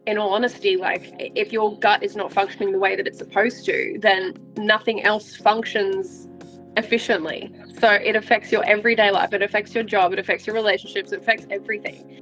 in all honesty, like if your gut is not functioning the way that it's supposed to, then nothing else functions efficiently. So it affects your everyday life, it affects your job, it affects your relationships, it affects everything.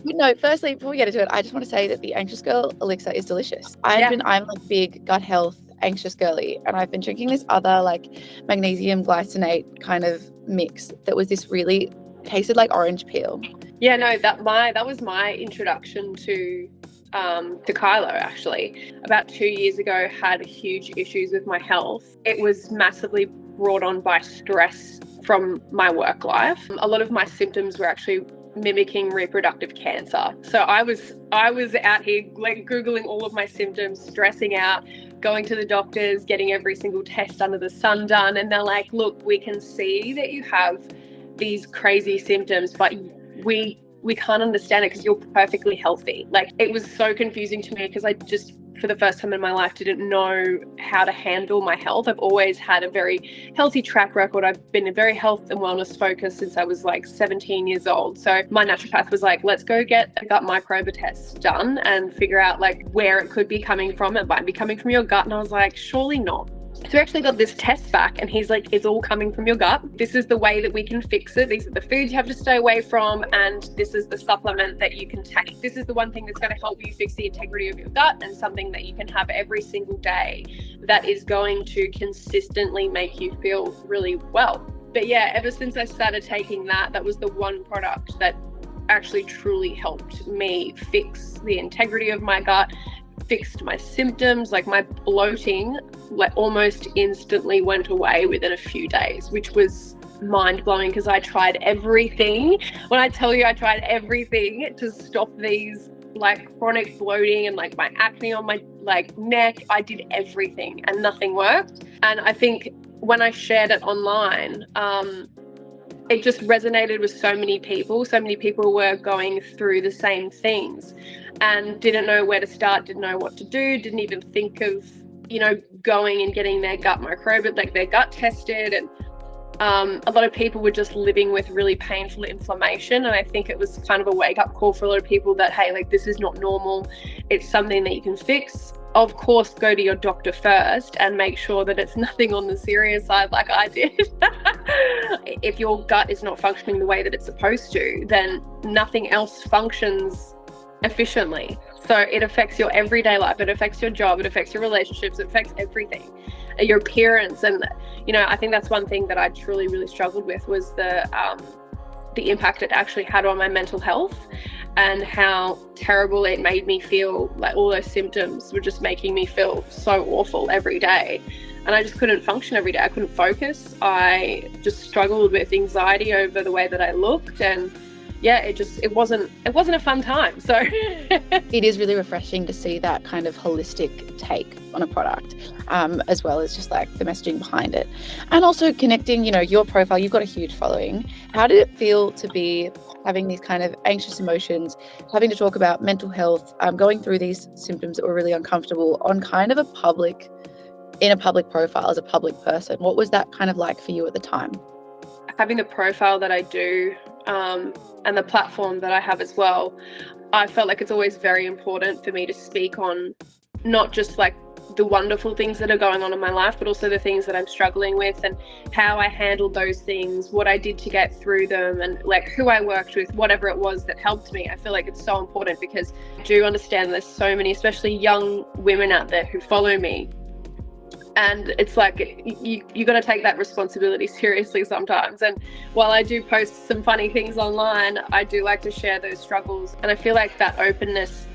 No, firstly, before we get into it, I just want to say that the Anxious Girl elixir is delicious. I'm a big gut health anxious girly, and I've been drinking this other like magnesium glycinate kind of mix that was this really tasted like orange peel. Yeah, no, that was my introduction to Kylo, actually. About 2 years ago, had huge issues with my health. It was massively brought on by stress from my work life. A lot of my symptoms were actually mimicking reproductive cancer. So I was out here like Googling all of my symptoms, stressing out, going to the doctors, getting every single test under the sun done. And they're like, look, we can see that you have these crazy symptoms, but we can't understand it because you're perfectly healthy. Like, it was so confusing to me because I just, for the first time in my life, didn't know how to handle my health. I've always had a very healthy track record. I've been very health and wellness focused since I was like 17 years old. So my naturopath was like, let's go get a gut microbiome test done and figure out like where it could be coming from. It might be coming from your gut. And I was like, surely not. So we actually got this test back and he's like, it's all coming from your gut. This is the way that we can fix it. These are the foods you have to stay away from. And this is the supplement that you can take. This is the one thing that's going to help you fix the integrity of your gut, and something that you can have every single day that is going to consistently make you feel really well. But yeah, ever since I started taking that was the one product that actually truly helped me fix the integrity of my gut, fixed my symptoms. Like, my bloating like almost instantly went away within a few days, which was mind-blowing because I tried everything. When I tell you I tried everything to stop these like chronic bloating and like my acne on my like neck, I did everything and nothing worked. And I think when I shared it online, it just resonated with so many people. So many people were going through the same things and didn't know where to start, didn't know what to do, didn't even think of, going and getting their gut microbiome, like their gut tested. And a lot of people were just living with really painful inflammation. And I think it was kind of a wake-up call for a lot of people that, hey, like, this is not normal. It's something that you can fix. Of course, go to your doctor first and make sure that it's nothing on the serious side like I did. If your gut is not functioning the way that it's supposed to, then nothing else functions efficiently. So it affects your everyday life, it affects your job, it affects your relationships, it affects everything, your appearance. And I think that's one thing that I truly, really struggled with was the impact it actually had on my mental health, and how terrible it made me feel. Like, all those symptoms were just making me feel so awful every day, and I just couldn't function every day. I couldn't focus. I just struggled with anxiety over the way that I looked, and yeah, it wasn't a fun time. So it is really refreshing to see that kind of holistic take on a product, as well as just like the messaging behind it, and also connecting, your profile. You've got a huge following. How did it feel to be having these kind of anxious emotions, having to talk about mental health, going through these symptoms that were really uncomfortable on kind of a public profile as a public person? What was that kind of like for you at the time? Having the profile that I do, and the platform that I have as well, I felt like it's always very important for me to speak on not just like the wonderful things that are going on in my life, but also the things that I'm struggling with and how I handled those things, what I did to get through them, and like who I worked with, whatever it was that helped me. I feel like it's so important because I do understand there's so many, especially young women out there who follow me. And it's like you got to take that responsibility seriously sometimes. And while I do post some funny things online, I do like to share those struggles. And I feel like that openness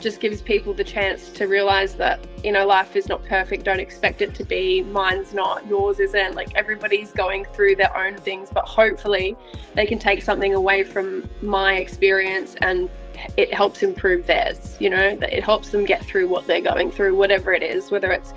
just gives people the chance to realize that, life is not perfect. Don't expect it to be. Mine's not, yours isn't. Like, everybody's going through their own things, but hopefully they can take something away from my experience and it helps improve theirs. That it helps them get through what they're going through, whatever it is, whether it's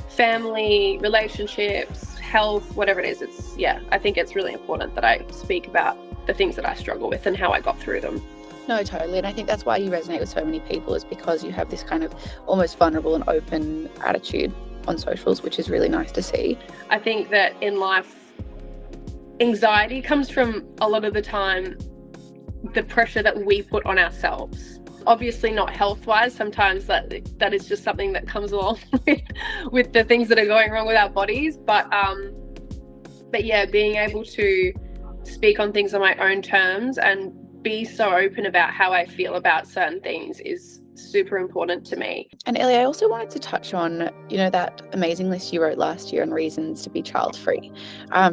family, relationships, health, whatever it is. I think it's really important that I speak about the things that I struggle with and how I got through them. No, totally. And I think that's why you resonate with so many people, is because you have this kind of almost vulnerable and open attitude on socials, which is really nice to see. I think that in life, anxiety comes from a lot of the time the pressure that we put on ourselves. Obviously not health-wise. Sometimes that is just something that comes along with the things that are going wrong with our bodies. But yeah, being able to speak on things on my own terms and be so open about how I feel about certain things is super important to me. And Ellie, I also wanted to touch on, that amazing list you wrote last year on reasons to be child-free,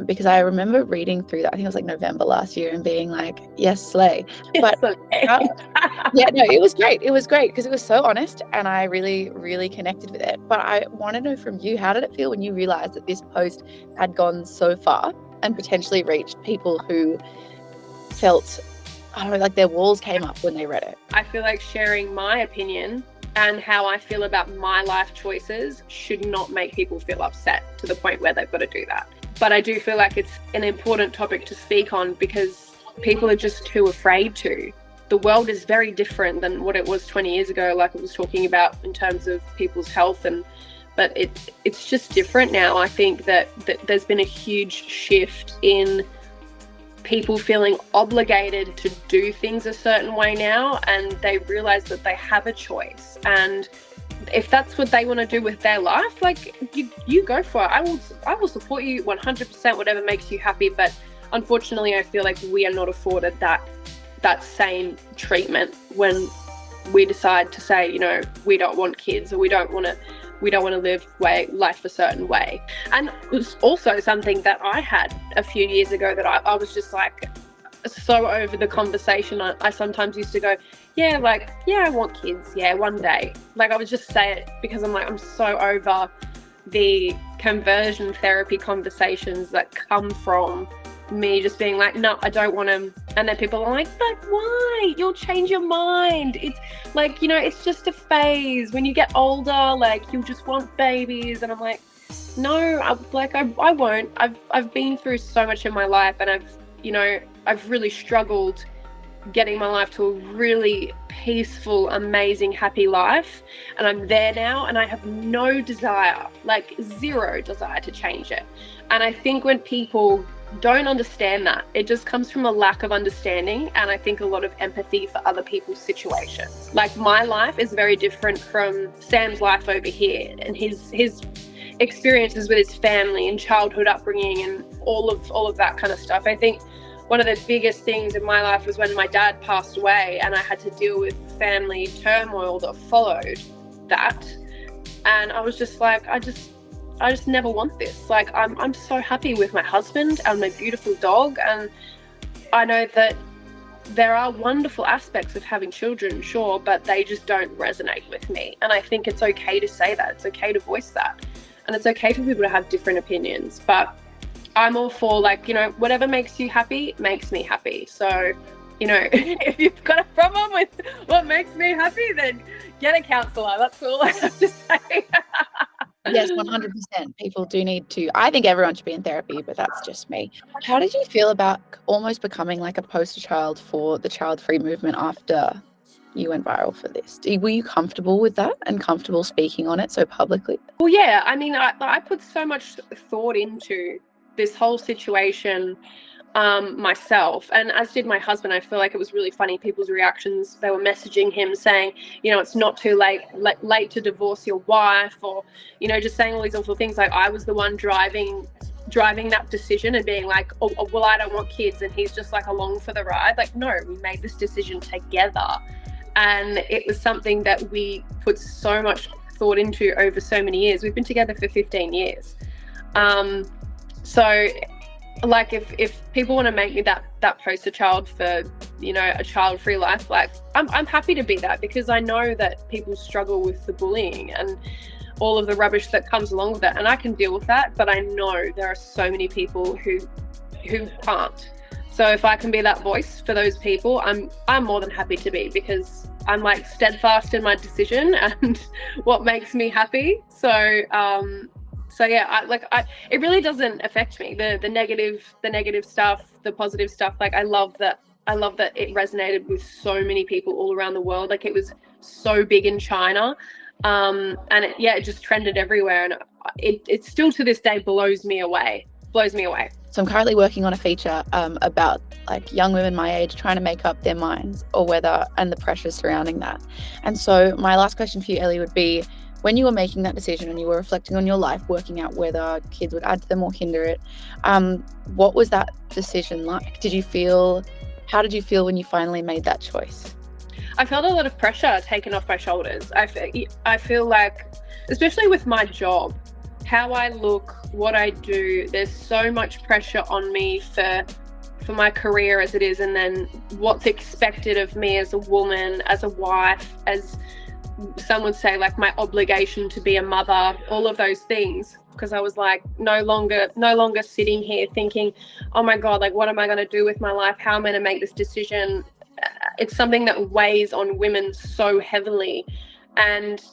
because I remember reading through that. I think it was like November last year and being like, yes, slay. But yeah, no, it was great. It was great because it was so honest and I really, really connected with it. But I want to know from you, how did it feel when you realized that this post had gone so far and potentially reached people who felt, I don't know, like their walls came up when they read it? I feel like sharing my opinion and how I feel about my life choices should not make people feel upset to the point where they've got to do that. But I do feel like it's an important topic to speak on because people are just too afraid to. The world is very different than what it was 20 years ago, like I was talking about in terms of people's health, but it's just different now. I think that there's been a huge shift in people feeling obligated to do things a certain way now, and they realize that they have a choice, and if that's what they want to do with their life, like you go for it. I will support you 100%, whatever makes you happy. But unfortunately, I feel like we are not afforded that same treatment when we decide to say, we don't want kids, or we don't want to live life a certain way. And it was also something that I had a few years ago that I was just like so over the conversation. I sometimes used to go, yeah, I want kids. Yeah, one day. Like I would just say it because I'm so over the conversion therapy conversations that come from me just being like, no, I don't want them. And then people are like, but why? You'll change your mind. It's like, it's just a phase. When you get older, like you'll just want babies. And I'm like, no, I won't. I've been through so much in my life, and I've really struggled getting my life to a really peaceful, amazing, happy life. And I'm there now, and I have no desire, like zero desire to change it. And I think when people don't understand that, it just comes from a lack of understanding, and I think a lot of empathy for other people's situations. Like my life is very different from Sam's life over here, and his experiences with his family and childhood upbringing and all of that kind of stuff. I think one of the biggest things in my life was when my dad passed away, and I had to deal with family turmoil that followed that. And I was just like, I just never want this. Like I'm so happy with my husband and my beautiful dog, and I know that there are wonderful aspects of having children, sure, but they just don't resonate with me. And I think it's okay to say that. It's okay to voice that. And it's okay for people to have different opinions. But I'm all for whatever makes you happy makes me happy. So, if you've got a problem with what makes me happy, then get a counsellor. That's all I have to say. Yes, 100%. People do need to. I think everyone should be in therapy, but that's just me. How did you feel about almost becoming like a poster child for the child-free movement after you went viral for this? Were you comfortable with that and comfortable speaking on it so publicly? Well, yeah. I mean, I put so much thought into this whole situation myself, and as did my husband. I feel like it was really funny, people's reactions. They were messaging him saying, it's not too late to divorce your wife, or just saying all these awful things. Like I was the one driving that decision and being like, oh, well, I don't want kids, and he's just like along for the ride. Like, no, we made this decision together, and it was something that we put so much thought into over so many years. We've been together for 15 years. So like if people want to make me that poster child for a child-free life, like I'm happy to be that, because I know that people struggle with the bullying and all of the rubbish that comes along with that, and I can deal with that. But I know there are so many people who can't. So if I can be that voice for those people, I'm more than happy to be, because I'm like steadfast in my decision and what makes me happy. So yeah, it really doesn't affect me. The negative stuff, the positive stuff. Like I love that it resonated with so many people all around the world. Like it was so big in China, and it just trended everywhere. And it still to this day blows me away. So I'm currently working on a feature about like young women my age trying to make up their minds or whether, and the pressures surrounding that. And so my last question for you, Ellie, would be, when you were making that decision and you were reflecting on your life, working out whether kids would add to them or hinder it, what was that decision like? How did you feel when you finally made that choice? I felt a lot of pressure taken off my shoulders. I feel like, especially with my job, how I look, what I do, there's so much pressure on me for my career as it is, and then what's expected of me as a woman, as a wife, as some would say, like my obligation to be a mother, all of those things. Because I was like no longer sitting here thinking, oh my God, like what am I going to do with my life? How am I going to make this decision? It's something that weighs on women so heavily. And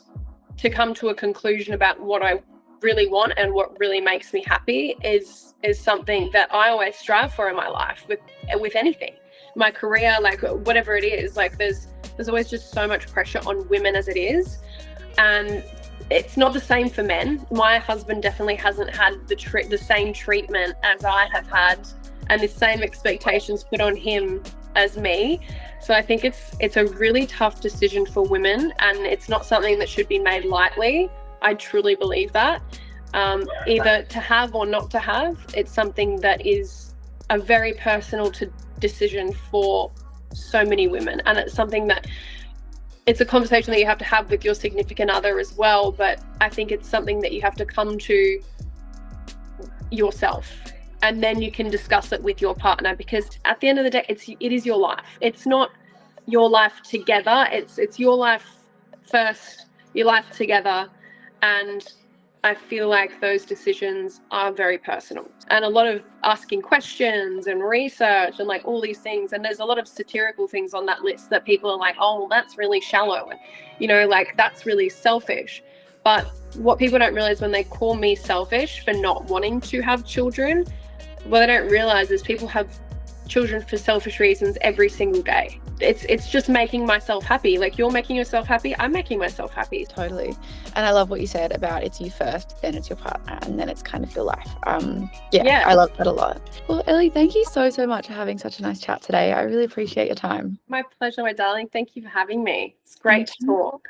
to come to a conclusion about what I really want and what really makes me happy is something that I always strive for in my life with anything. My career, like whatever it is, like there's always just so much pressure on women as it is. And it's not the same for men. My husband definitely hasn't had the same treatment as I have had, and the same expectations put on him as me. So I think it's a really tough decision for women, and it's not something that should be made lightly. I truly believe that. Either to have or not to have, it's something that is a very personal decision for so many women, and it's something that it's a conversation that you have to have with your significant other as well, but I think it's something that you have to come to yourself, and then you can discuss it with your partner, because at the end of the day, it is your life. It's not your life together. It's your life first, your life together, and I feel like those decisions are very personal, and a lot of asking questions and research and like all these things. And there's a lot of satirical things on that list that people are like, oh, well, that's really shallow. And, you know, like that's really selfish. But what people don't realize when they call me selfish for not wanting to have children, what they don't realize is people have children for selfish reasons every single day. It's just making myself happy. Like you're making yourself happy, I'm making myself happy. Totally. And I love what you said about it's you first, then it's your partner, and then it's kind of your life. Yeah, I love that a lot. Well, Ellie, thank you so much for having such a nice chat today. I really appreciate your time. My pleasure, my darling. Thank you for having me. It's great to talk.